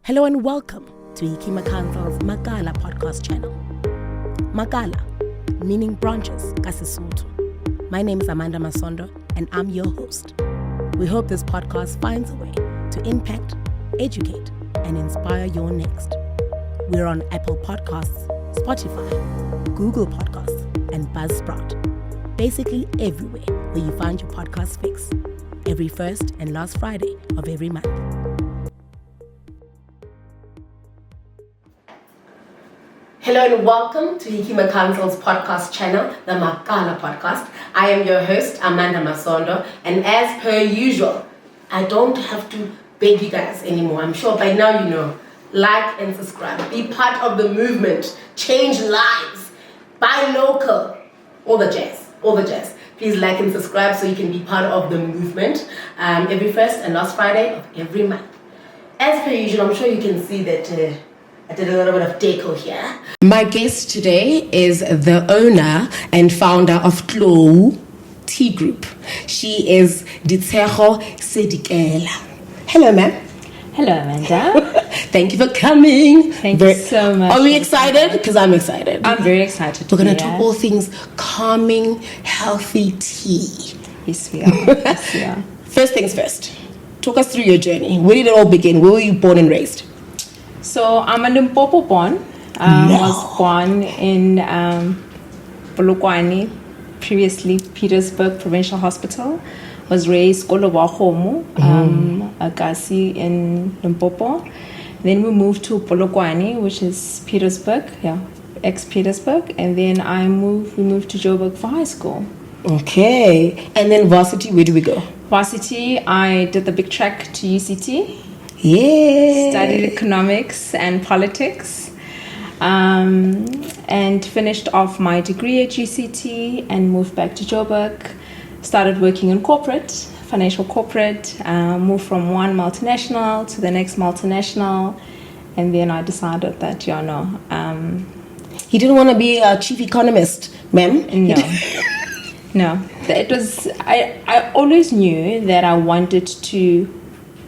Hello and welcome to Hikima Council's Makala podcast channel. Makala, meaning branches, Kasisutu. My name is Amanda Masondo and I'm your host. We hope this podcast finds a way to impact, educate, and inspire your next. We're on Apple Podcasts, Spotify, Google Podcasts, and Buzzsprout. Basically everywhere where you find your podcast fix. Every first and last Friday of every month. Hello and welcome to Hikima Council's podcast channel, the Makala podcast. I am your host, Amanda Masondo, and as per usual, I don't have to beg you guys anymore. I'm sure by now you know. Like and subscribe. Be part of the movement. Change lives. Buy local. All the jazz. Please like and subscribe so you can be part of the movement every first and last Friday of every month. As per usual, I'm sure you can see that I did a little bit of deco here. My guest today is the owner and founder of Tlou Tea Group. She is Ditshego Sedikela. Hello, ma'am. Hello, Amanda. Thank you for coming. Thank you so much. Are we excited? Because I'm excited. I'm very excited. We're going to talk all things calming, healthy tea. Yes, we are. First things first. Talk us through your journey. Where did it all begin? Where were you born and raised? So I'm a Limpopo born. Was born in Polokwane, previously Petersburg Provincial Hospital. Was raised Kolowahomo, Agasi in Limpopo. Then we moved to Polokwane, which is Petersburg, ex-Petersburg. And then we moved to Joburg for high school. Okay. And then varsity, where do we go? Varsity, I did the big track to UCT. Yeah. Studied economics and politics. And finished off my degree at UCT and moved back to Joburg. Started working in corporate, financial corporate, moved from one multinational to the next multinational, and then I decided that, You didn't want to be a chief economist, ma'am? No. It was, I always knew that I wanted to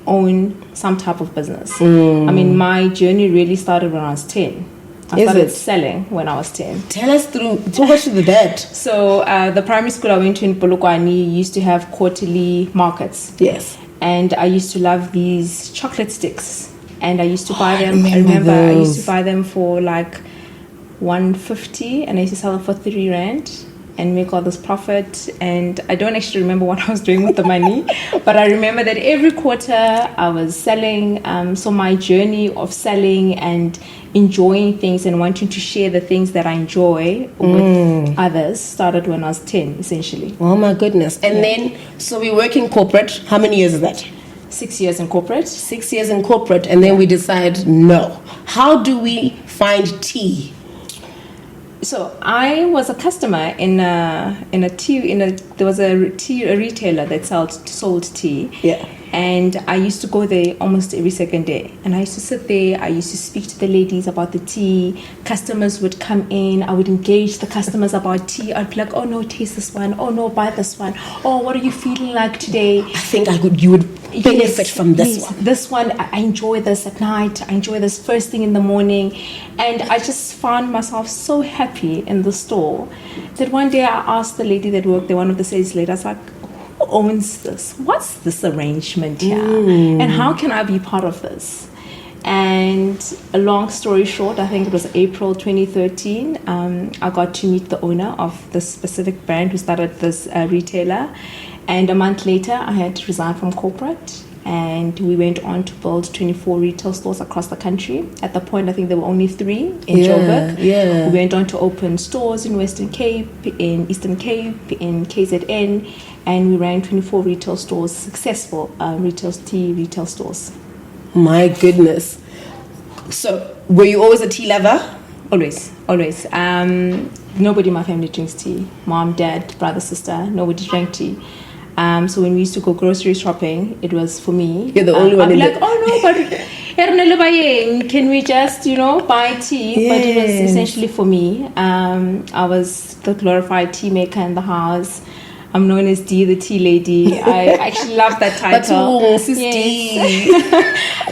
own some type of business. I mean, my journey really started when I was 10. I started selling when I was 10. Talk us through that. So the primary school I went to in Polokwane used to have quarterly markets. Yes. And I used to love these chocolate sticks. And I used to buy them. I remember I used to buy them for like 150 and I used to sell them for 3 rand and make all this profit. And I don't actually remember what I was doing with the money, but I remember that every quarter I was selling. So my journey of selling and enjoying things and wanting to share the things that I enjoy with others started when I was 10, essentially. Oh my goodness. And then, so we work in corporate. How many years is that? 6 years in corporate. 6 years in corporate. And then we decide, no. How do we find tea? So I was a customer there was a retailer that sold tea. Yeah. And I used to go there almost every second day. And I used to sit there. I used to speak to the ladies about the tea. Customers would come in. I would engage the customers about tea. I'd be like, oh, no, taste this one. Oh, no, buy this one. Oh, what are you feeling like today? I think you would benefit from this one. This one, I enjoy this at night. I enjoy this first thing in the morning. And I just found myself so happy in the store that one day I asked the lady that worked there, one of the sales ladies, I was like, who owns this? What's this arrangement here? And how can I be part of this? And a long story short, I think it was April 2013, I got to meet the owner of this specific brand who started this retailer. And a month later, I had to resign from corporate. And we went on to build 24 retail stores across the country. At the point, I think there were only 3 in Joburg. Yeah. We went on to open stores in Western Cape, in Eastern Cape, in KZN, and we ran 24 retail stores, successful tea retail stores. My goodness. So, were you always a tea lover? Always. Nobody in my family drinks tea. Mom, dad, brother, sister, nobody drank tea. So when we used to go grocery shopping, it was for me. You're the only one. I'd be like, oh no, but can we just, buy tea? Yes. But it was essentially for me. I was the glorified tea maker in the house. I'm known as Dee, the tea lady. I actually love that title. Yes.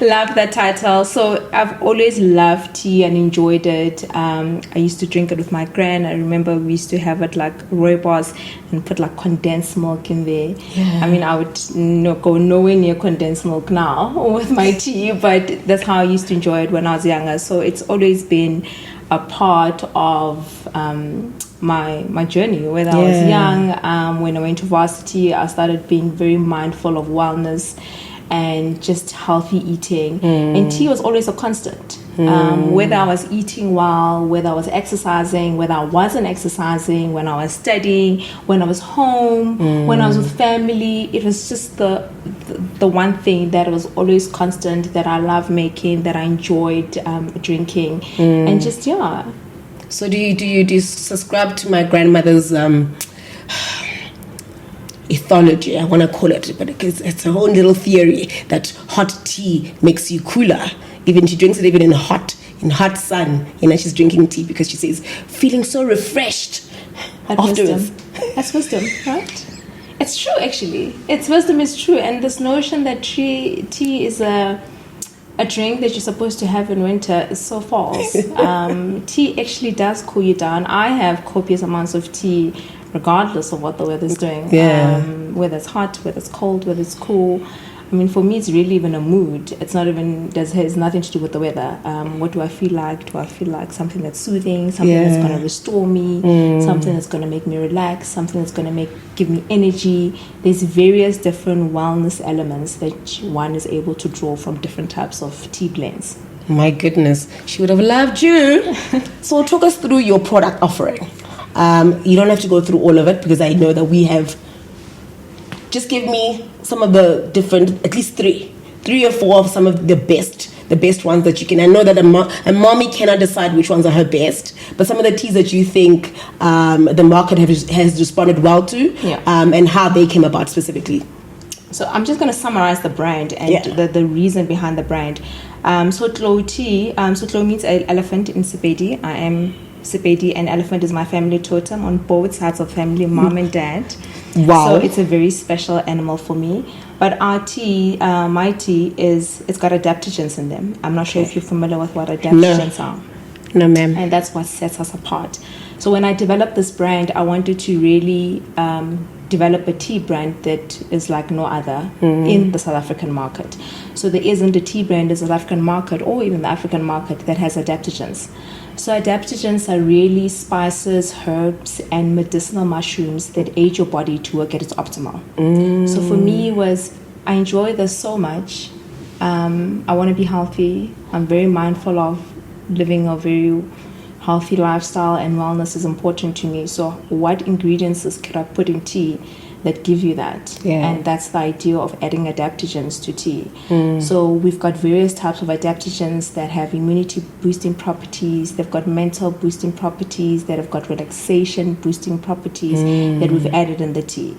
Love that title. So I've always loved tea and enjoyed it. I used to drink it with my gran. I remember we used to have it like rooibos and put like condensed milk in there. Yeah. I mean, I would go nowhere near condensed milk now with my tea, but that's how I used to enjoy it when I was younger. So it's always been a part of my journey. Whether I was young, when I went to varsity, I started being very mindful of wellness and just healthy eating. And tea was always a constant. Whether I was eating well, whether I was exercising, whether I wasn't exercising, when I was studying, when I was home, when I was with family, it was just the one thing that was always constant, that I love making, that I enjoyed drinking, and just So do you subscribe to my grandmother's ethology, I want to call it, but it's a whole little theory that hot tea makes you cooler. Even she drinks it even in hot sun. She's drinking tea because she says feeling so refreshed afterwards. That's wisdom, right? It's true, actually. Wisdom is true, and this notion that tea is a drink that you're supposed to have in winter is so false. Tea actually does cool you down. I have copious amounts of tea regardless of what the weather's doing. Whether it's hot, whether it's cold, whether it's cool. I mean, for me, it's really even a mood. It's not even, has nothing to do with the weather. What do I feel like? Do I feel like something that's soothing, something that's going to restore me, something that's going to make me relax, something that's going to give me energy? There's various different wellness elements that one is able to draw from different types of tea blends. My goodness, she would have loved you. So talk us through your product offering. You don't have to go through all of it because I know that we have. Just give me some of the different, at least three or four of some of the best ones that you can. I know that a mommy cannot decide which ones are her best, but some of the teas that you think the market has responded well to, and how they came about specifically. So I'm just going to summarize the brand and the reason behind the brand. So Tlou Tea, so Tlou means elephant in Sepedi. I am Sepedi, and elephant is my family totem on both sides of family, mom and dad. Wow. So it's a very special animal for me. But our tea, my tea, it's got adaptogens in them. I'm not sure if you're familiar with what adaptogens are. No, ma'am. And that's what sets us apart. So when I developed this brand, I wanted to really develop a tea brand that is like no other in the South African market. So there isn't a tea brand in the South African market or even the African market that has adaptogens. So adaptogens are really spices, herbs, and medicinal mushrooms that aid your body to work at its optimal. So for me, I enjoy this so much. I want to be healthy. I'm very mindful of living a very healthy lifestyle, and wellness is important to me. So what ingredients could I put in tea that give you that? And that's the idea of adding adaptogens to tea. So we've got various types of adaptogens that have immunity boosting properties. They've got mental boosting properties. That have got relaxation boosting properties that we've added in the tea.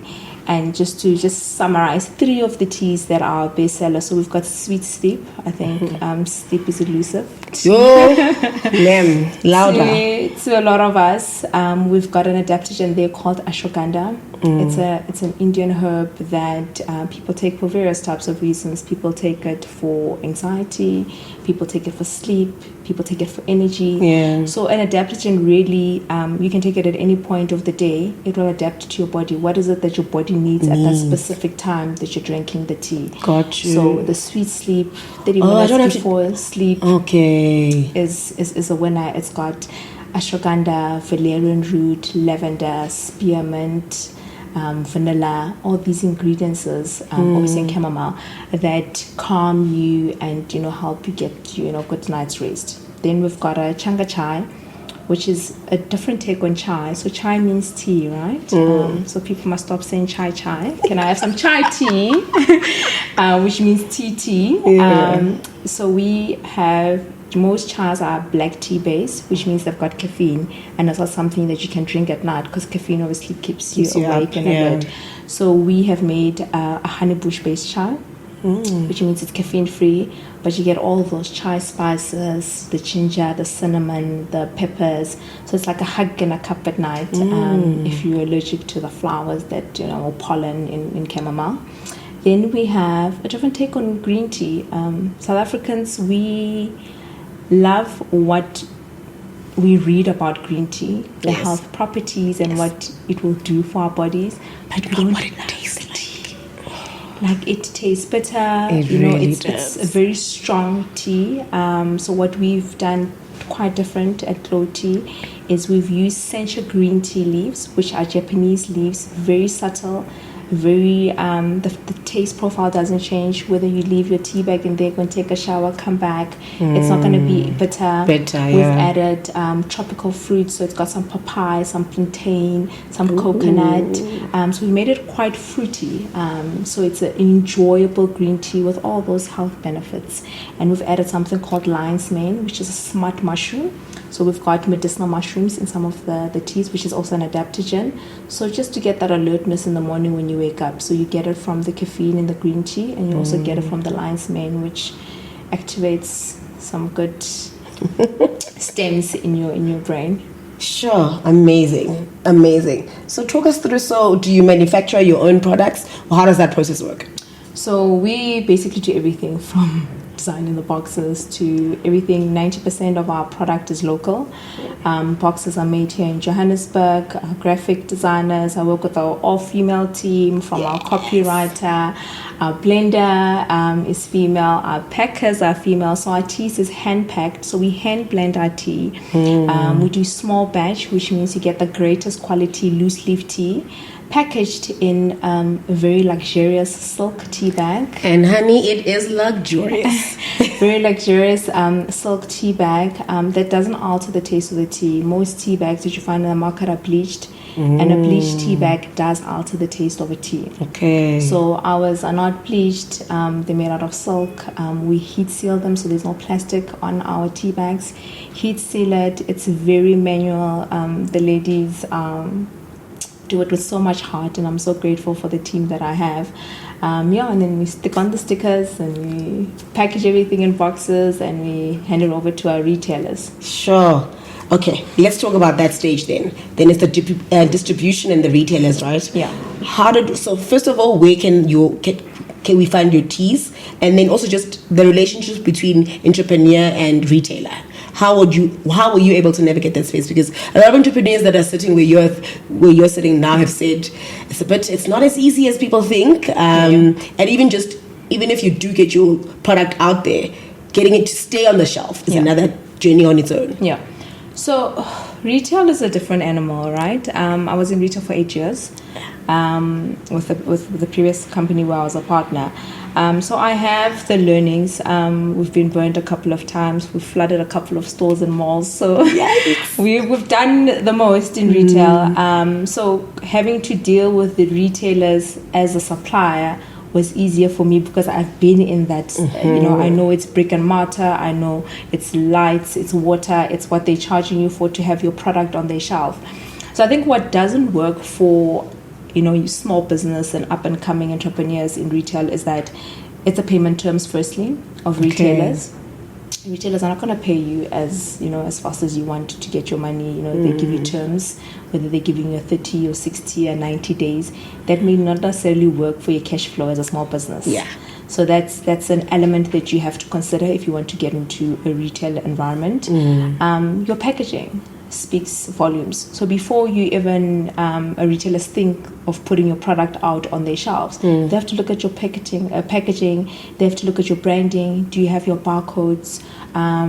And just to summarize 3 of the teas that are bestsellers. So we've got Sweet Sleep. I think sleep is elusive. Ma'am, louder. To a lot of us, we've got an adaptogen there called ashwagandha. It's an Indian herb that people take for various types of reasons. People take it for anxiety. People take it for sleep. People take it for energy. So an adaptogen really, you can take it at any point of the day. It will adapt to your body. What is it that your body needs at that specific time that you're drinking the tea? Got you. So the Sweet Sleep, 30 minutes before sleep, is a winner. It's got ashwagandha, valerian root, lavender, spearmint, vanilla, all these ingredients, obviously in chamomile, that calm you and help you get good night's rest. Then we've got a changa chai, which is a different take on chai. So chai means tea, right? So people must stop saying chai. Can I have some chai tea? Which means tea. So we have, most chais are black tea based, which means they've got caffeine, and it's not something that you can drink at night because caffeine obviously keeps you awake and alert. So we have made a honey bush based chai. which means it's caffeine free, but you get all those chai spices, the ginger, the cinnamon, the peppers. So it's like a hug in a cup at night. If you're allergic to the flowers that, or pollen in chamomile. Then we have a different take on green tea. South Africans, we love what we read about green tea, the health properties and what it will do for our bodies, but we don't what it tastes like. Like it tastes bitter. It's a very strong tea. So what we've done quite different at Tlou Tea is we've used sencha green tea leaves, which are Japanese leaves, very subtle. Very the taste profile doesn't change whether you leave your tea bag in there, go and take a shower, come back. It's not going to be bitter. We've added tropical fruits, so it's got some papaya, some plantain, some coconut. So we made it quite fruity. So it's an enjoyable green tea with all those health benefits. And we've added something called lion's mane, which is a smut mushroom. So we've got medicinal mushrooms in some of the teas, which is also an adaptogen. So just to get that alertness in the morning when you wake up. So you get it from the caffeine in the green tea, and you also get it from the lion's mane, which activates some good stems in your brain. Sure, amazing. So talk us through, so do you manufacture your own products, or how does that process work? So we basically do everything from designing the boxes to everything. 90% of our product is local. Boxes are made here in Johannesburg. Graphic designers, I work with our all-female team, from our copywriter, our blender is female, our packers are female, so our teas is hand-packed, so we hand-blend our tea. We do small batch, which means you get the greatest quality loose leaf tea, packaged in a very luxurious silk tea bag. And honey, it is luxurious. Very luxurious silk tea bag that doesn't alter the taste of the tea. Most tea bags that you find in the market are bleached, and a bleached tea bag does alter the taste of a tea. Okay. So ours are not bleached. They're made out of silk. We heat seal them, so there's no plastic on our tea bags. Heat seal it. It's very manual. The ladies do it with so much heart, and I'm so grateful for the team that I have. And then we stick on the stickers, and we package everything in boxes, and we hand it over to our retailers. Sure. Okay, let's talk about that stage then. Then it's the distribution and the retailers, right? Yeah. So first of all, where can we find your teas? And then also just the relationship between entrepreneur and retailer. How were you able to navigate that space? Because a lot of entrepreneurs that are sitting where you're sitting now have said it's not as easy as people think. And even if you do get your product out there, getting it to stay on the shelf is another journey on its own. Yeah. So retail is a different animal, right? I was in retail for 8 years with the previous company where I was a partner. So I have the learnings. We've been burned a couple of times. We've flooded a couple of stores and malls. So we've done the most in retail. So having to deal with the retailers as a supplier was easier for me because I've been in that. I know it's brick and mortar. I know it's lights, it's water, it's what they're charging you for to have your product on their shelf. So I think what doesn't work for small business and up and coming entrepreneurs in retail is that it's a payment terms firstly of retailers. Retailers are not going to pay you as fast as you want to get your money. They give you terms, whether they're giving you 30 or 60 or 90 days. That may not necessarily work for your cash flow as a small business. Yeah. So that's an element that you have to consider if you want to get into a retail environment. Your packaging speaks volumes. So before you even a retailers think of putting your product out on their shelves, they have to look at your packaging. They have to look at your branding. Do you have your barcodes? Are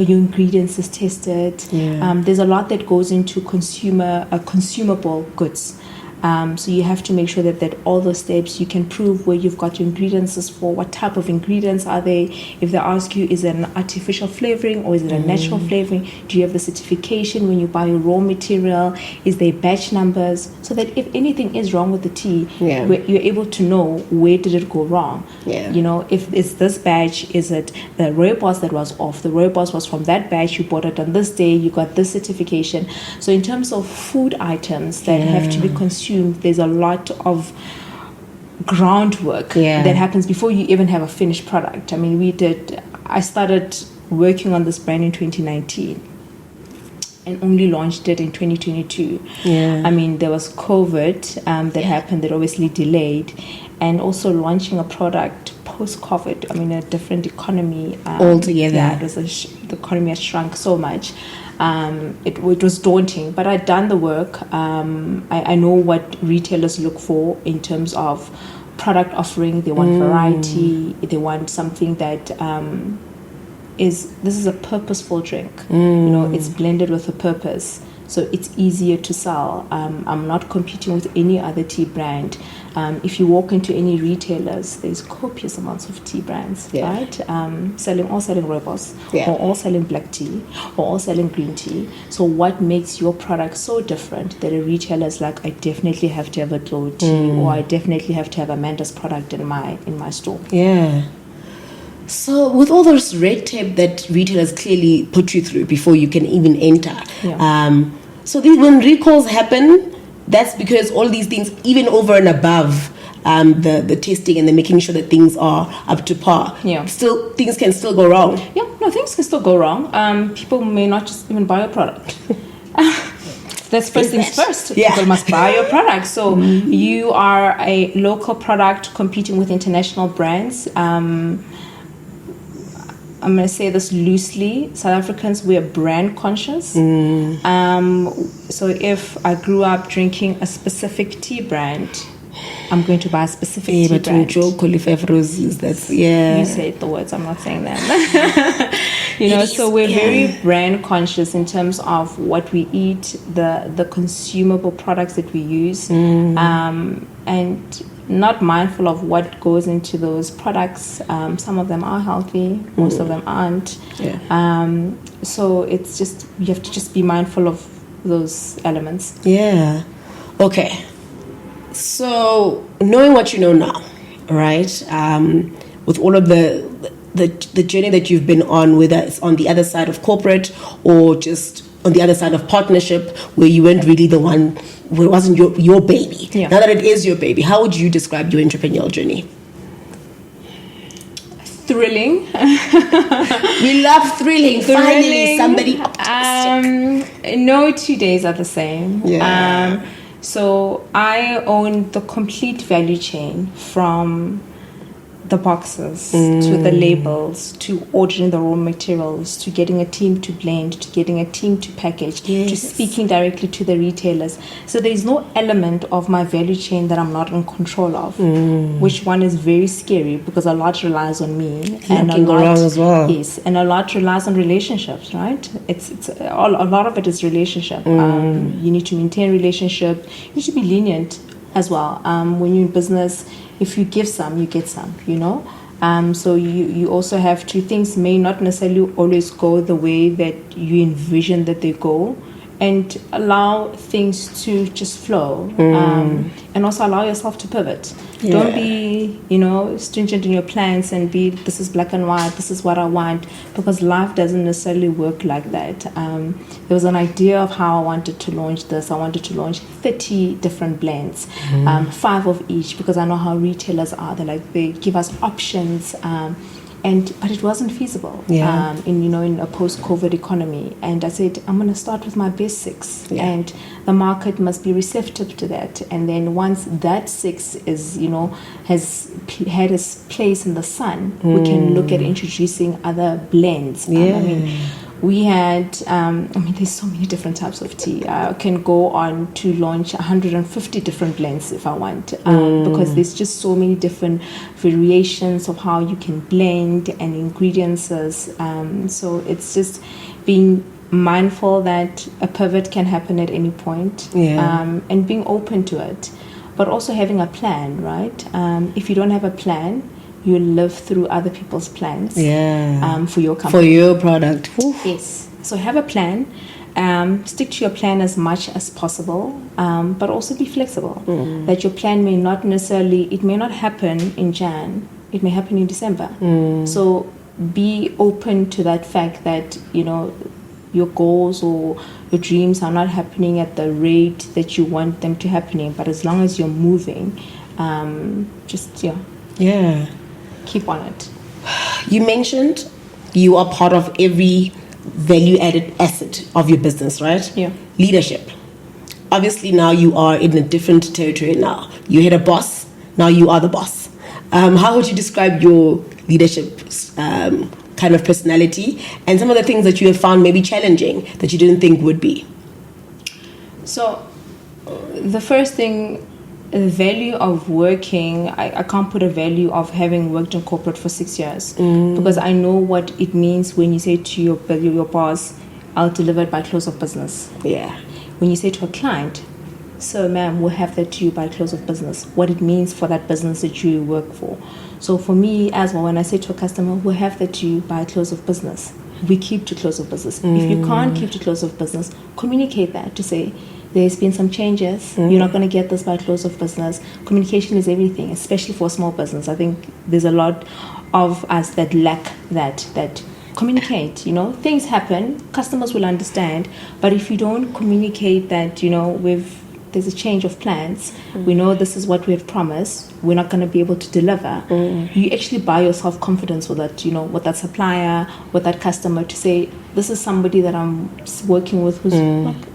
your ingredients is tested? There's a lot that goes into consumable goods. So you have to make sure that all those steps you can prove where you've got your ingredients is for, what type of ingredients are they. If they ask you, is it an artificial flavoring or is it a natural flavoring? Do you have the certification when you buy your raw material? Is there batch numbers? So that if anything is wrong with the tea, you're able to know where did it go wrong. If it's this batch, is it the rooibos that was off? The rooibos was from that batch, you bought it on this day, you got this certification. So in terms of food items that have to be consumed, there's a lot of groundwork that happens before you even have a finished product. I mean, I started working on this brand in 2019 and only launched it in 2022. I mean, there was COVID that happened that obviously delayed, and also launching a product post-COVID. I mean, a different economy altogether. Yeah, the economy has shrunk so much. It was daunting, but I'd done the work. I know what retailers look for in terms of product offering. They want variety. They want something that this is a purposeful drink. It's blended with a purpose, so it's easier to sell. I'm not competing with any other tea brand. If you walk into any retailers, there's copious amounts of tea brands, right? All selling rooibos, or all selling black tea, or all selling green tea. So what makes your product so different that a retailer is like, I definitely have to have a Tlou Tea, or I definitely have to have Amanda's product in my store? So with all this red tape that retailers clearly put you through before you can even enter, so when recalls happen, that's because all these things, even over and above the testing and the making sure that things are up to par, still things can still go wrong. Things can still go wrong. People may not just even buy a product. That's first things first. People must buy your product. So you are a local product competing with international brands. I'm going to say this loosely. South Africans, we are brand conscious. So if I grew up drinking a specific tea brand, I'm going to buy a specific tea brand. You said the words, I'm not saying that. So we're very brand conscious in terms of what we eat, the consumable products that we use, and not mindful of what goes into those products. Some of them are healthy, most of them aren't. So it's just, you have to just be mindful of those elements. Okay. So knowing what you know now, right? With all of the journey that you've been on, whether it's on the other side of corporate or just on the other side of partnership, where you weren't really the one, where it wasn't your baby. Now that it is your baby, how would you describe your entrepreneurial journey? Thrilling. We love thrilling. Finally, somebody. No 2 days are the same. So I own the complete value chain, from the boxes to the labels, to ordering the raw materials, to getting a team to blend, to getting a team to package, to speaking directly to the retailers. So there is no element of my value chain that I'm not in control of, which one is very scary, because a lot relies on me, and a lot as well. Yes, and a lot relies on relationships, right? It's a lot of it is relationship. You need to maintain relationship. You need to be lenient as well. When you're in business, if you give some, you get some, so you also have to, things may not necessarily always go the way that you envision that they go, and allow things to just flow, and also allow yourself to pivot. Don't be stringent in your plans and be, this is black and white, this is what I want, because life doesn't necessarily work like that. There was an idea of how I wanted to launch this. I wanted to launch 30 different blends, 5 of each, because I know how retailers are. They give us options, but it wasn't feasible in a post-COVID economy. And I said, I'm going to start with my best 6, and the market must be receptive to that. And then once that 6 is has had its place in the sun, we can look at introducing other blends. We had, there's so many different types of tea. I can go on to launch 150 different blends if I want, because there's just so many different variations of how you can blend and ingredients. So it's just being mindful that a pivot can happen at any point, and being open to it, but also having a plan, right? If you don't have a plan, you live through other people's plans for your company, for your product. Yes. So have a plan. Stick to your plan as much as possible, but also be flexible. That your plan may not happen in Jan. It may happen in December. So be open to that fact that your goals or your dreams are not happening at the rate that you want them to happening. But as long as you're moving, keep on it. You mentioned you are part of every value-added asset of your business, right? Yeah. Leadership. Obviously, now you are in a different territory now. You had a boss, now you are the boss. How would you describe your leadership kind of personality and some of the things that you have found maybe challenging that you didn't think would be? So, the first thing, the value of working, I can't put a value of having worked in corporate for 6 years because I know what it means when you say to your boss, I'll deliver it by close of business. Yeah. When you say to a client, so ma'am, we'll have that to you by close of business, what it means for that business that you work for. So for me as well, when I say to a customer, we'll have that to you by close of business, we keep to close of business. If you can't keep to close of business, communicate that to say, there's been some changes, you're not going to get this by close of business. Communication is everything, especially for a small business. I think there's a lot of us that lack that communicate, things happen, customers will understand, but if you don't communicate that, there's a change of plans, we know this is what we have promised, we're not going to be able to deliver, you actually buy yourself confidence with that, with that supplier, with that customer, to say, this is somebody that I'm working with who's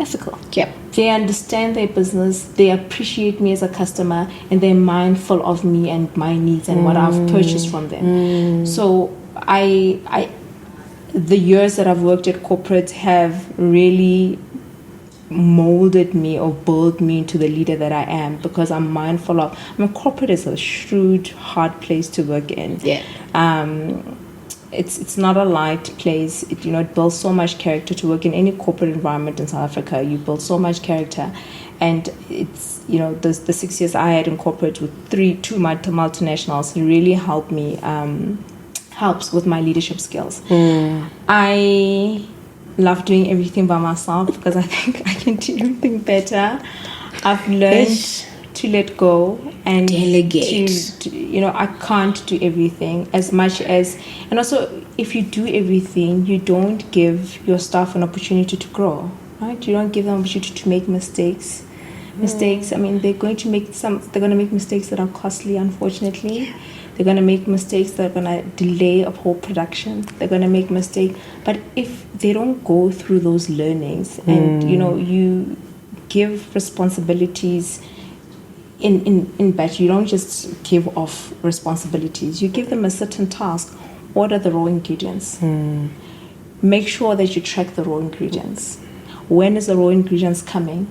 ethical. Yep. They understand their business, they appreciate me as a customer, and they're mindful of me and my needs and what I've purchased from them. So the years that I've worked at corporate have really molded me or built me into the leader that I am, because I'm mindful of, corporate is a shrewd, hard place to work in. Yeah. It's not a light place. It builds so much character to work in any corporate environment in South Africa. You build so much character, and it's the 6 years I had in corporate with two multinationals really helped me. Helps with my leadership skills. I love doing everything by myself because I think I can do everything better. I've learned to let go and delegate. I can't do everything as much as, and also if you do everything, you don't give your staff an opportunity to grow, right? You don't give them an opportunity to make mistakes. They're going to make mistakes that are costly, unfortunately. They're going to make mistakes that are going to delay a whole production. They're going to make mistakes. But if they don't go through those learnings and, you give responsibilities in batch, you don't just give off responsibilities. You give them a certain task. Order the raw ingredients. Make sure that you track the raw ingredients. When is the raw ingredients coming?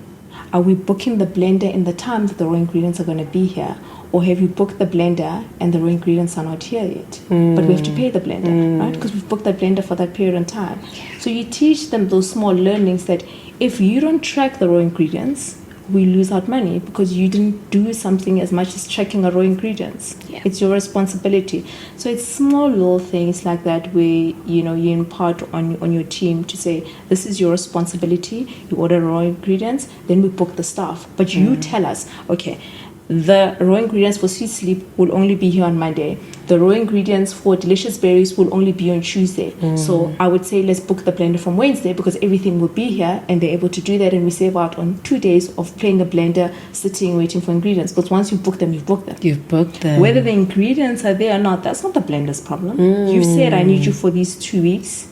Are we booking the blender in the time that the raw ingredients are going to be here? Or have you booked the blender and the raw ingredients are not here yet? But we have to pay the blender, right? Because we've booked that blender for that period of time. So you teach them those small learnings that if you don't track the raw ingredients, we lose out money because you didn't do something as much as tracking the raw ingredients. Yeah. It's your responsibility. So it's small little things like that where, you impart on your team to say, this is your responsibility. You order raw ingredients, then we book the staff. But you tell us, okay, the raw ingredients for Sweet Sleep will only be here on Monday. The raw ingredients for Delicious Berries will only be on Tuesday. So I would say let's book the blender from Wednesday because everything will be here and they're able to do that, and we save out on 2 days of playing the blender, sitting, waiting for ingredients. But once you book them, you've booked them. You've booked them. Whether the ingredients are there or not, that's not the blender's problem. You've said, I need you for these 2 weeks,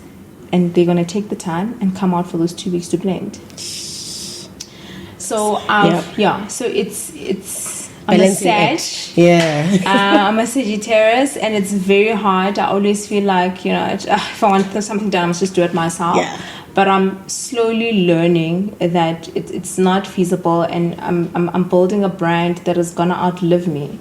and they're going to take the time and come out for those 2 weeks to blend. So, so it's I'm a Sag. I'm a Sagittarius, and it's very hard. I always feel like, if I want something done, I must just do it myself. Yeah. But I'm slowly learning that it's not feasible, and I'm building a brand that is gonna outlive me.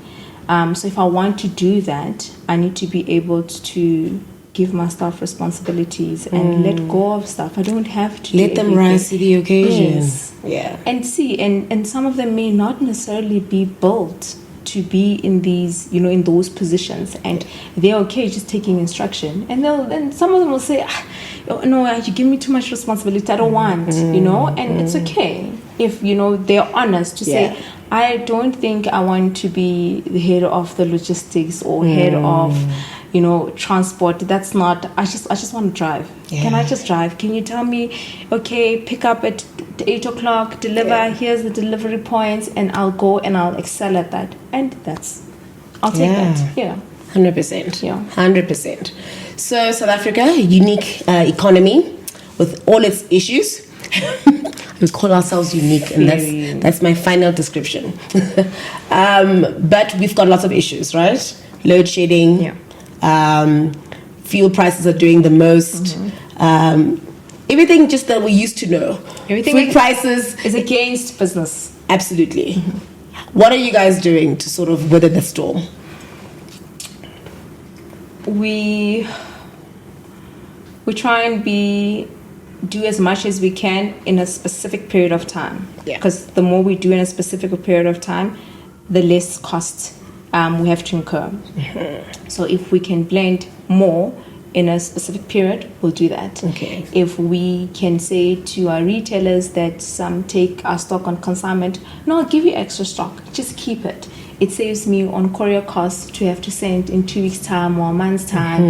So if I want to do that, I need to be able to give my staff responsibilities and let go of stuff. I don't have to let them rise to the occasion. Yes. Yeah. And see, and some of them may not necessarily be built to be in these, in those positions, and they're okay just taking instruction. And then some of them will say, no, you give me too much responsibility. I don't want, and it's okay if, they're honest to say, I don't think I want to be the head of the logistics or head of, transport. That's not, I just want to drive. Yeah. Can I just drive? Can you tell me, okay, pick up at 8 o'clock, deliver, here's the delivery points, and I'll go and I'll excel at that. And I'll take that. Yeah. 100%. Yeah. 100%. So South Africa, unique economy with all its issues. We call ourselves unique, and that's my final description. But we've got lots of issues, right? Load shedding. Yeah. Fuel prices are doing the most. Everything just that we used to know. Everything Food prices is against business. Absolutely. What are you guys doing to sort of weather the storm? We try and do as much as we can in a specific period of time. Because the more we do in a specific period of time, the less cost we have to incur. So if we can blend more in a specific period, we'll do that. Okay. If we can say to our retailers that some take our stock on consignment, no, I'll give you extra stock, just keep it. It saves me on courier costs to have to send in 2 weeks' time or a month's time.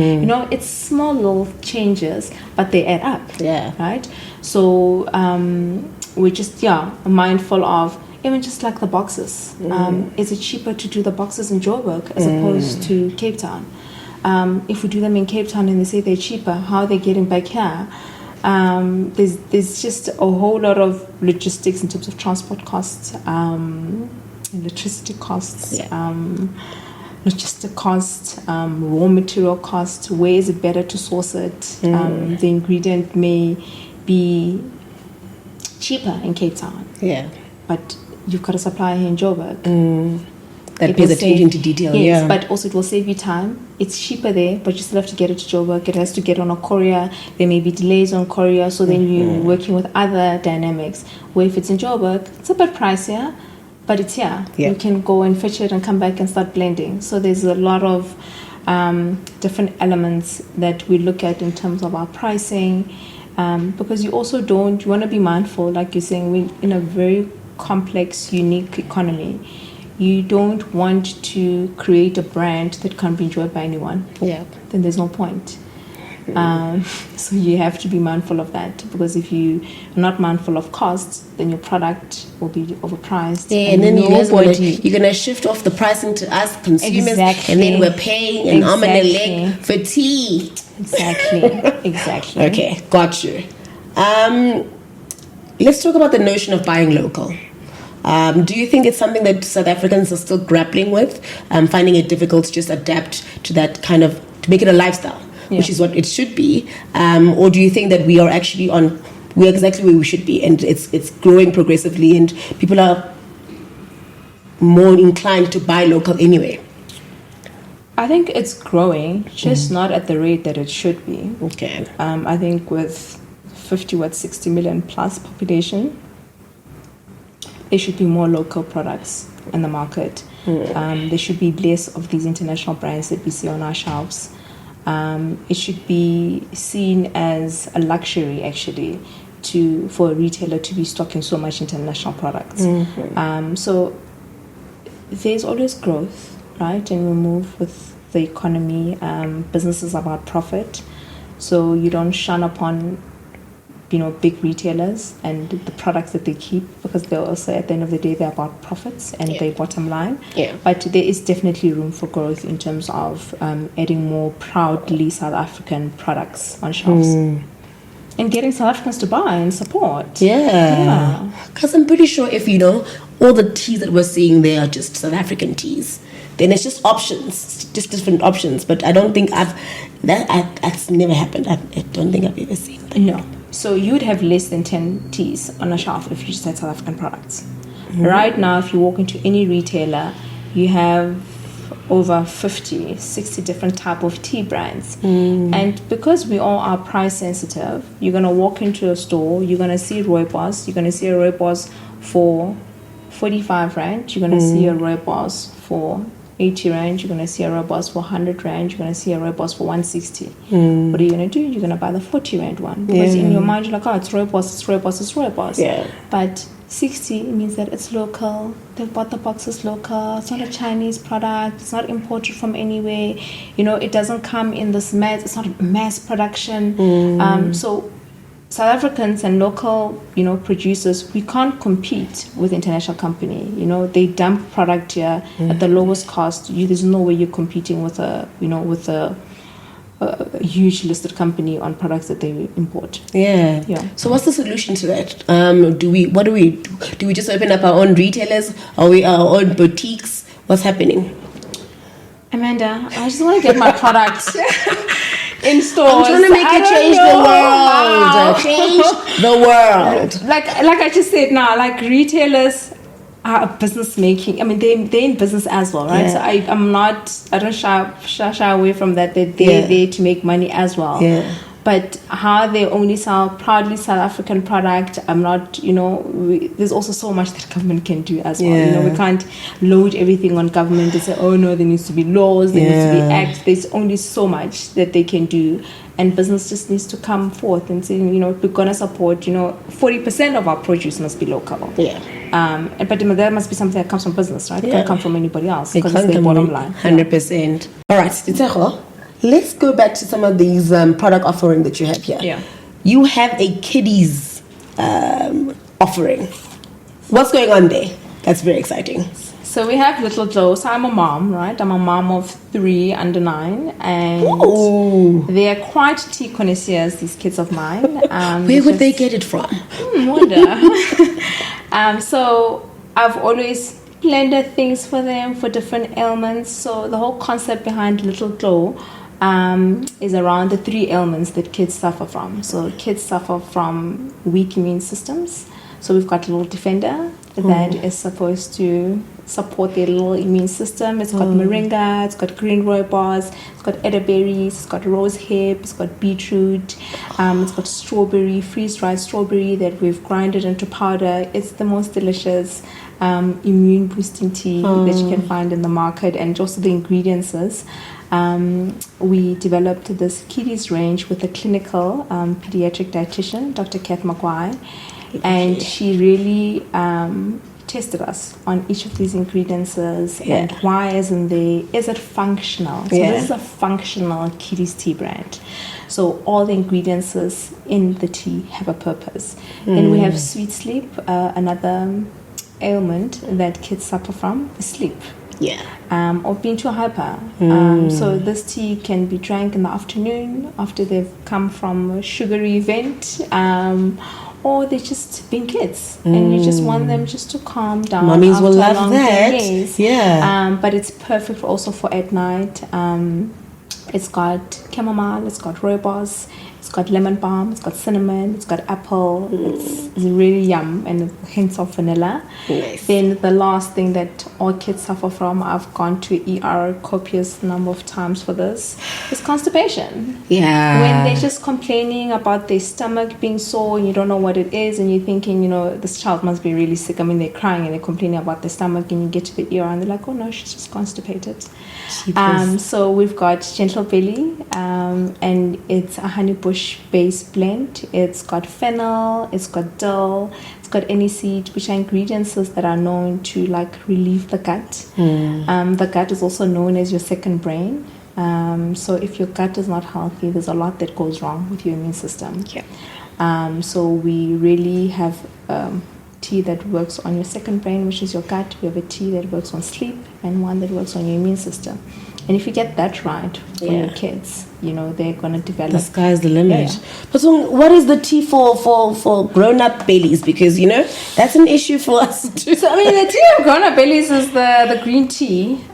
It's small little changes, but they add up. Yeah. Right? So we're just, mindful of, even just like the boxes. Is it cheaper to do the boxes in Joburg as opposed to Cape Town? If we do them in Cape Town and they say they're cheaper, how are they getting back here? There's just a whole lot of logistics in terms of transport costs, electricity costs, logistic costs, raw material costs. Where is it better to source it? The ingredient may be cheaper in Cape Town, but you've got a supplier here in Joburg. That pays attention to detail. Yes, but also it will save you time. It's cheaper there, but you still have to get it to Joburg. It has to get on a courier. There may be delays on courier, so then you're working with other dynamics. Where if it's in Joburg, it's a bit pricier, but it's here. You can go and fetch it and come back and start blending. So there's a lot of different elements that we look at in terms of our pricing, because you also you want to be mindful, like you're saying, we're in a very complex, unique economy. You don't want to create a brand that can't be enjoyed by anyone. Yeah. Then there's no point. So you have to be mindful of that, because if you are not mindful of costs, then your product will be overpriced. Yeah, and then you're gonna shift off the pricing to us consumers, and then we're paying an arm and a leg for tea. Exactly. Okay, got you. Let's talk about the notion of buying local. Do you think it's something that South Africans are still grappling with, finding it difficult to just adapt to that kind of, to make it a lifestyle, which is what it should be? Or do you think that we're exactly where we should be, and it's growing progressively, and people are more inclined to buy local anyway? I think it's growing, just not at the rate that it should be. Okay. I think with 60 million plus population, there should be more local products in the market. There should be less of these international brands that we see on our shelves. It should be seen as a luxury, actually, for a retailer to be stocking so much international products. So there's always growth, right? And we move with the economy. Business is about profit. So you don't shun upon big retailers and the products that they keep, because they're also, at the end of the day, they're about profits and their bottom line. But there is definitely room for growth in terms of adding more proudly South African products on shelves. And getting South Africans to buy and support. Because I'm pretty sure if all the teas that we're seeing there are just South African teas, then it's just options, just different options. But I don't think that's never happened. I don't think I've ever seen that. No. So you would have less than 10 teas on a shelf if you just had South African products. Right now, if you walk into any retailer, you have over 60 different type of tea brands. And because we all are price sensitive, you're going to walk into a store, you're going to see rooibos, you're going to see a rooibos for 45 rand, you're going to see a rooibos for 80 rand, you're going to see a rooibos for 100 rand, you're going to see a rooibos for 160. What are you going to do? You're going to buy the 40 rand one. Because in your mind, you're like, oh, it's rooibos. But 60 means that it's local. They've bought the boxes local. It's not a Chinese product. It's not imported from anywhere. It doesn't come in this it's not a mass production. So South Africans and local, producers, we can't compete with international company. They dump product here at the lowest cost. There's no way you're competing with a huge listed company on products that they import. Yeah. So what's the solution to that? Do we just open up our own retailers? Are we our own boutiques? What's happening? Amanda, I just want to get my product in stores. I'm trying to make you change the world. Wow. Change the world. Like I just said now, like retailers are business making. I mean, they're in business as well, right? Yeah. So I don't shy away from that. They're there to make money as well. Yeah. But how they only sell proudly South African product, I'm not, there's also so much that government can do as well. Yeah. We can't load everything on government and say, oh no, there needs to be laws, there needs to be acts. There's only so much that they can do. And business just needs to come forth and say, we're going to support, 40% of our produce must be local. Yeah. But that must be something that comes from business, right? It can't come from anybody else because it's their bottom line. 100%. All right, Ditshego, let's go back to some of these product offering that you have here. Yeah. You have a kiddies offering. What's going on there? That's very exciting. So we have little Tlou. So I'm a mom, right? I'm a mom of 3 under 9, and they are quite tea connoisseurs, these kids of mine. Where would they get it from? Wonder. So I've always blended things for them for different ailments. So the whole concept behind Little Tlou is around the 3 ailments that kids suffer from. So kids suffer from weak immune systems. So we've got Little Defender that is supposed to support their little immune system. It's got moringa, it's got green rooibos, it's got elderberries, it's got rose hip, it's got beetroot, it's got strawberry, freeze-dried strawberry that we've grinded into powder. It's the most delicious immune boosting tea that you can find in the market. And also the ingredients is we developed this kiddies range with a clinical pediatric dietitian, Dr. Kath McGuire, and she really tested us on each of these ingredients and why isn't there, is it functional? So this is a functional kiddies tea brand. So all the ingredients in the tea have a purpose. Then we have sweet sleep, another ailment that kids suffer from is sleep. Or being too hyper. So this tea can be drank in the afternoon after they've come from a sugary event, or they're just being kids and you just want them just to calm down. Mummies will love that. But it's perfect also for at night. It's got chamomile, it's got rooibos, it's got lemon balm, it's got cinnamon, it's got apple. It's really yum and hints of vanilla. Nice. Then the last thing that all kids suffer from, I've gone to ER copious number of times for this, is constipation. When they're just complaining about their stomach being sore and you don't know what it is and you're thinking, this child must be really sick. I mean, they're crying and they're complaining about their stomach, and you get to the ER and they're like, oh no, she's just constipated. So we've got Gentle Belly, and it's a honey bush based blend. It's got fennel, it's got dill, it's got aniseed, which are ingredients that are known to relieve the gut. The gut is also known as your second brain. So if your gut is not healthy, there's a lot that goes wrong with your immune system. So we really have tea that works on your second brain, which is your gut. We have a tea that works on sleep, and one that works on your immune system. And if you get that right for your kids, they're going to develop. The sky's the limit. But so what is the tea for grown-up bellies? Because, that's an issue for us too. So, the tea of grown-up bellies is the green tea.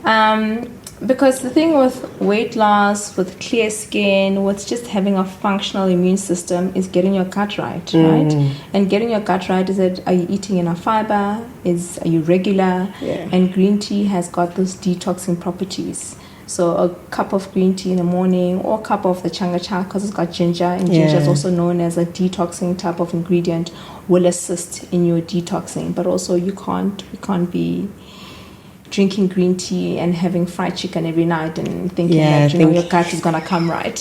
Because the thing with weight loss, with clear skin, with just having a functional immune system is getting your gut right? And getting your gut right is that, are you eating enough fiber? Are you regular? And green tea has got those detoxing properties. So a cup of green tea in the morning, or a cup of the changa cha, because it's got ginger, and ginger is also known as a detoxing type of ingredient, will assist in your detoxing. But also you can't be drinking green tea and having fried chicken every night and thinking that your gut is gonna come right.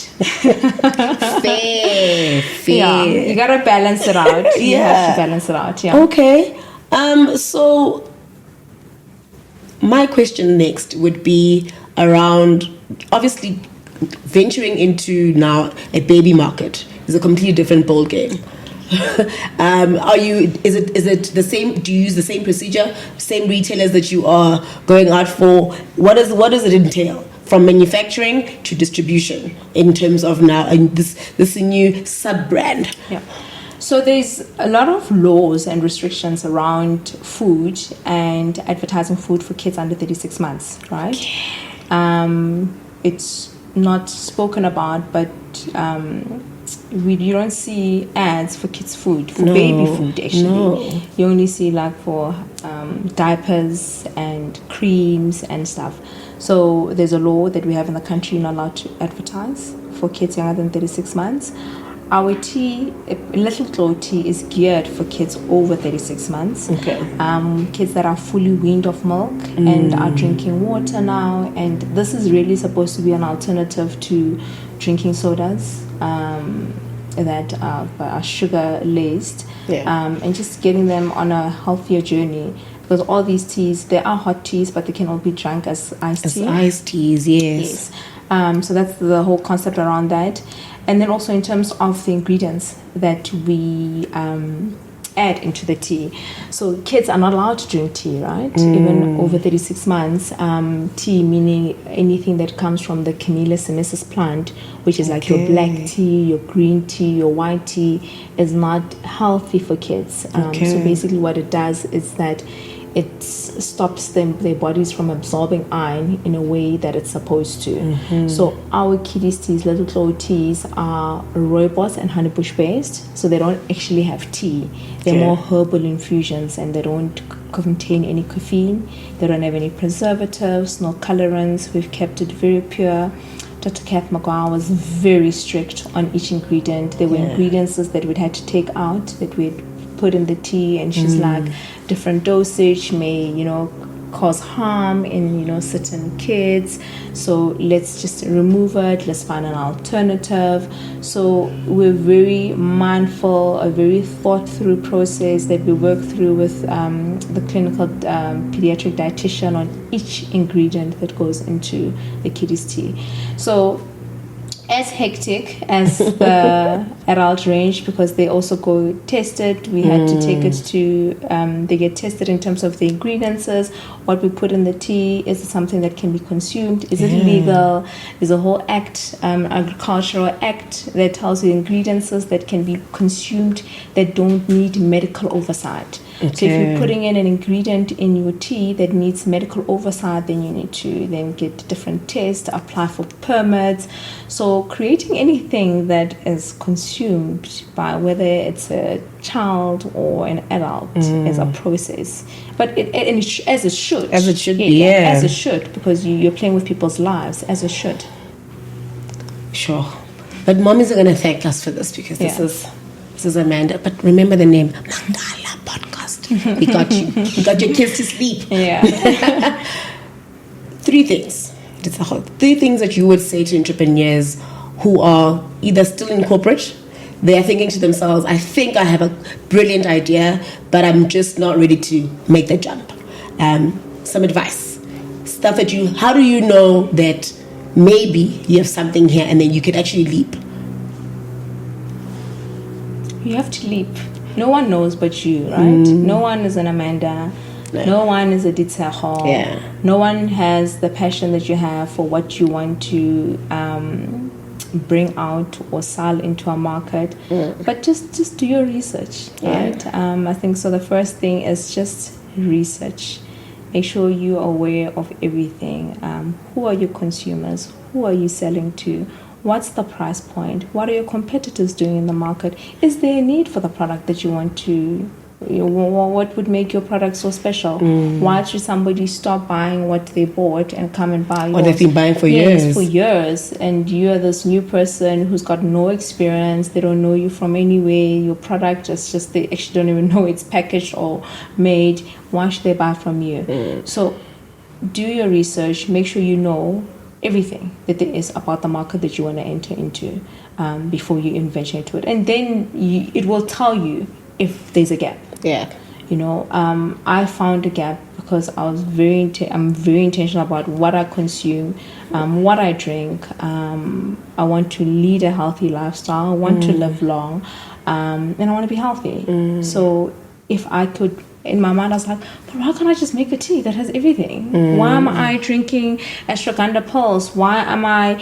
Fair. You gotta balance it out. You have to balance it out. Okay. So my question next would be around, obviously, venturing into now a baby market is a completely different ball game. Are you? Is it the same? Do you use the same procedure, same retailers that you are going out for? What does it entail from manufacturing to distribution in terms of now and this new sub brand? Yeah. So there's a lot of laws and restrictions around food and advertising food for kids under 36 months, right? It's not spoken about, but you don't see ads for kids' food, for baby food actually. No. You only see like for diapers and creams and stuff. So there's a law that we have in the country, not allowed to advertise for kids younger than 36 months. Our tea, Little Tlou Tea, is geared for kids over 36 months. Okay. Kids that are fully weaned of milk and are drinking water now. And this is really supposed to be an alternative to drinking sodas that are sugar laced. Yeah. And just getting them on a healthier journey. Because all these teas, they are hot teas, but they can all be drunk as iced tea. As iced teas, yes. So that's the whole concept around that. And then also in terms of the ingredients that we add into the tea. So kids are not allowed to drink tea, right? Even over 36 months. Tea meaning anything that comes from the Camellia sinensis plant, which is like your black tea, your green tea, your white tea, is not healthy for kids. So basically what it does is that it stops their bodies from absorbing iron in a way that it's supposed to. So our kiddies teas, Little Tlou teas, are rooibos and honeybush based. So they don't actually have tea. They're more herbal infusions, and they don't contain any caffeine. They don't have any preservatives, no colorants. We've kept it very pure. Dr. Kath McGuire was very strict on each ingredient. There were ingredients that we'd had to take out, that we'd put in the tea, and she's like, different dosage may cause harm in certain kids, so let's just remove it, let's find an alternative. So we're very mindful, a very thought through process that we work through with the clinical pediatric dietitian on each ingredient that goes into the kiddies tea. So as hectic as the adult range, because they also go tested. We had to take it to, they get tested in terms of the ingredients, what we put in the tea. Is it something that can be consumed? Is it legal? There's a whole act, agricultural act, that tells you ingredients that can be consumed that don't need medical oversight. So if you're putting in an ingredient in your tea that needs medical oversight, then you need to then get different tests, apply for permits. So creating anything that is consumed by whether it's a child or an adult is a process. But as it should. As it should be, As it should, because you're playing with people's lives, as it should. Sure. But mommies are going to thank us for this, because this is Amanda. But remember the name, Makala Podcast. We got you. We got your kids to sleep. Yeah. Three things that you would say to entrepreneurs who are either still in corporate, they are thinking to themselves, I think I have a brilliant idea, but I'm just not ready to make the jump. Some advice. Stuff that how do you know that maybe you have something here and then you could actually leap? You have to leap. No one knows but you, right? No one is an Amanda. No one is a Ditshego. Yeah. No one has the passion that you have for what you want to bring out or sell into a market. But just do your research, right? I think so. The first thing is just research. Make sure you are aware of everything. Who are your consumers? Who are you selling to? What's the price point? What are your competitors doing in the market? Is there a need for the product that you want to? What would make your product so special? Why should somebody stop buying what they bought and come and buy yours? What they've been buying for years. For years. And you're this new person who's got no experience. They don't know you from anywhere. Your product is just, they actually don't even know it's packaged or made. Why should they buy from you? So do your research. Make sure you know everything that there is about the market that you want to enter into before you venture into it. And then it will tell you if there's a gap. Yeah. I found a gap because I'm very intentional about what I consume, what I drink. I want to lead a healthy lifestyle. I want to live long, and I want to be healthy. So if I could, in my mind, I was like, but why can't I just make a tea that has everything? Why am I drinking ashwagandha pills? Why am I,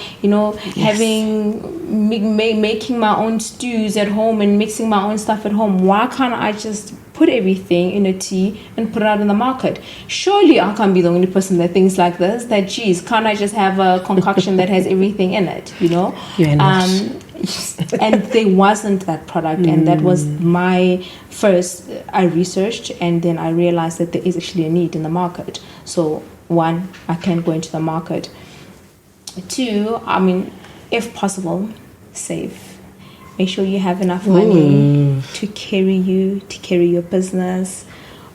making my own stews at home and mixing my own stuff at home? Why can't I just put everything in a tea and put it out in the market? Surely I can't be the only person that thinks like this, that, geez, can't I just have a concoction that has everything in it, and there wasn't that product, and that was my first. I researched, and then I realized that there is actually a need in the market. So 1, I can go into the market. 2, if possible, save. Make sure you have enough money to carry your business,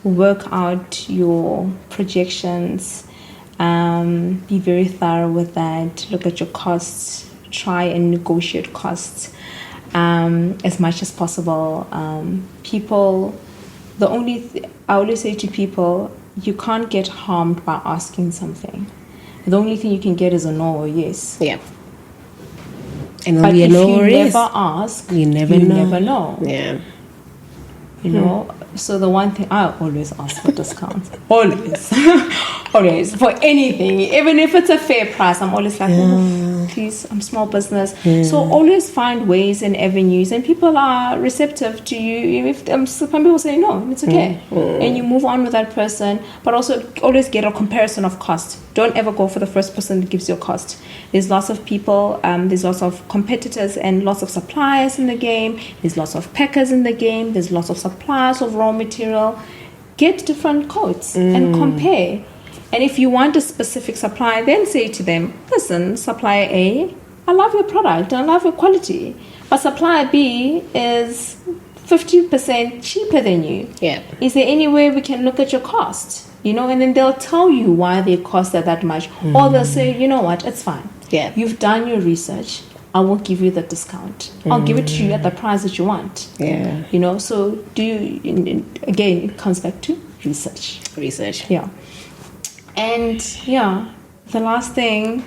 work out your projections, be very thorough with that, look at your costs, try and negotiate costs as much as possible. I always say to people, you can't get harmed by asking something. The only thing you can get is a no or yes. Yeah. And but if you never ask, you never know. Yeah. So the one thing, I always ask for discounts. Always for anything, even if it's a fair price, I'm always like, please, I'm small business. So always find ways and avenues, and people are receptive to you. If some people say no, it's okay, and you move on with that person. But also always get a comparison of cost. Don't ever go for the first person that gives you a cost. There's lots of people, there's lots of competitors and lots of suppliers in the game. There's lots of packers in the game. There's lots of suppliers of raw material. Get different quotes and compare. And if you want a specific supplier, then say to them, listen, supplier A, I love your product, I love your quality, but supplier B is 50% cheaper than you. Yeah. Is there any way we can look at your cost? And then they'll tell you why they cost that much. Or they'll say, you know what, it's fine. Yeah. You've done your research. I will give you the discount. I'll give it to you at the price that you want. Yeah. So again, it comes back to research. Yeah. And the last thing,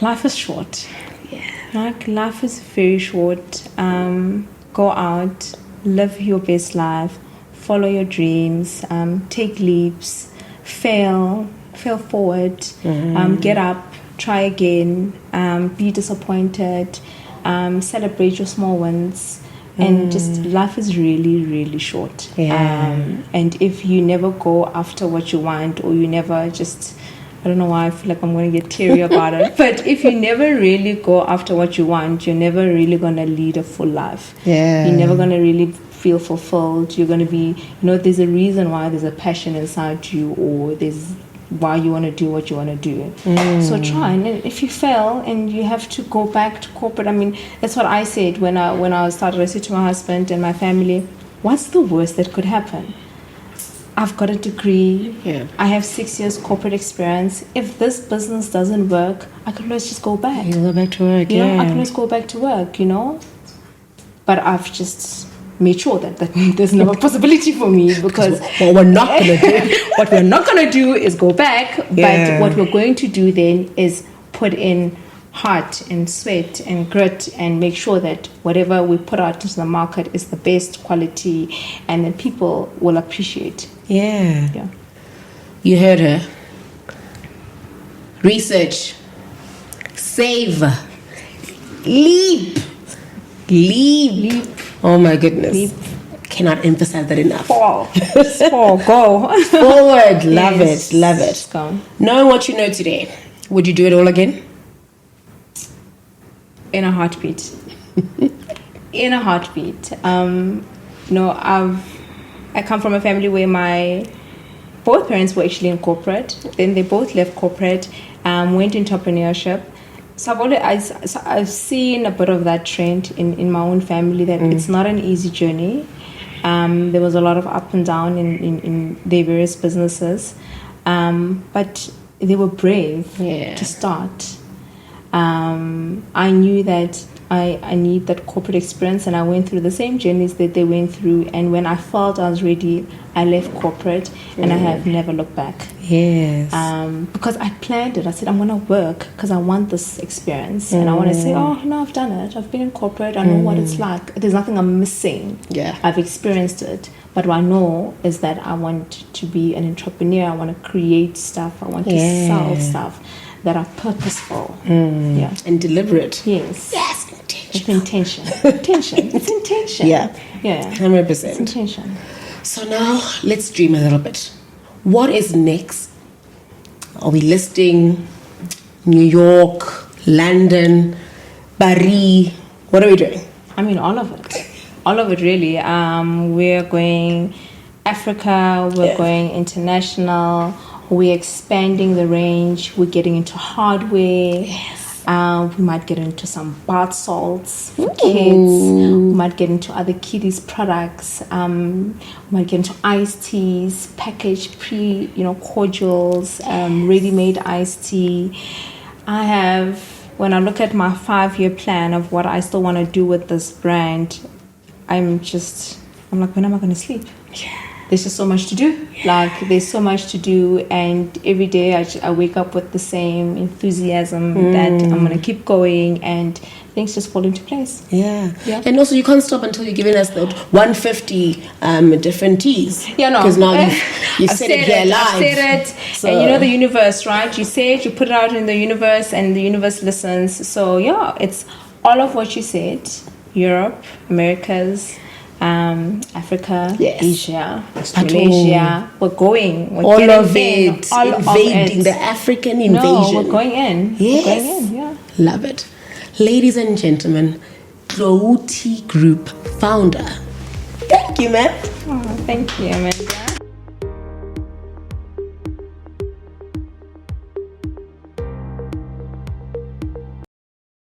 life is short. Yeah. Life is very short. Go out, live your best life, follow your dreams, take leaps, fail forward, get up, try again, be disappointed, celebrate your small wins. And just life is really, really short. And if you never go after what you want, or you never just, I don't know why I feel like I'm going to get teary about it, but if you never really go after what you want, you're never really going to lead a full life. Yeah. You're never going to really feel fulfilled. You're going to be, there's a reason why there's a passion inside you, or there's why you want to do what you want to do. So try, and if you fail and you have to go back to corporate, that's what I said when I started. I said to my husband and my family, what's the worst that could happen? I've got a degree. I have 6 years corporate experience. If this business doesn't work, I could always just go back. You go back to work. I could always go back to work. But I've just made sure that there's no possibility for me, because what we're not gonna do is go back. But what we're going to do then is put in heart and sweat and grit, and make sure that whatever we put out into the market is the best quality, and then people will appreciate. Yeah. You heard her. Research, save, leap. Oh my goodness. Leap. Cannot emphasize that enough. Fall, go. Forward. Love it. Go. Knowing what you know today, would you do it all again? In a heartbeat. In a heartbeat. I come from a family where both parents were actually in corporate. Then they both left corporate, went into entrepreneurship. So I've seen a bit of that trend in my own family, that it's not an easy journey. There was a lot of up and down in their various businesses, but they were brave to start. I knew that I need that corporate experience, and I went through the same journeys that they went through. And when I felt I was ready, I left corporate, and I have never looked back. Yes. Because I planned it. I said, I'm going to work because I want this experience. And I want to say, oh, no, I've done it. I've been in corporate. I know what it's like. There's nothing I'm missing. Yeah. I've experienced it. But what I know is that I want to be an entrepreneur. I want to create stuff. I want to sell stuff that are purposeful. Yeah. And deliberate. Yes. Yes. It's intention. It's intention. Yeah. 100%. It's intention. So now let's dream a little bit. What is next? Are we listing New York, London, Paris? What are we doing? I mean, all of it. All of it, really. We're going Africa. We're going international. We're expanding the range. We're getting into hardware. Yes. We might get into some bath salts for kids. We might get into other kiddies products. We might get into iced teas, packaged cordials, ready-made iced tea. When I look at my 5-year plan of what I still want to do with this brand, I'm like, when am I going to sleep? Yeah. There's just so much to do. Like, there's so much to do, and every day I wake up with the same enthusiasm that I'm going to keep going, and things just fall into place. Yeah. And also, you can't stop until you're giving us the 150 different teas. Yeah, no. Because now you've said it here live. I've said it. So. And you know the universe, right? You say it, you put it out in the universe, and the universe listens. So, yeah, it's all of what you said. Europe, Americas, Africa, Asia, Australasia. We're going. We're all of in, it. Invading the African invasion. No, we're going in. Yes. We're going in, yeah. Love it. Ladies and gentlemen, Tlou Tea Group founder. Thank you, man. Oh, thank you, Amanda.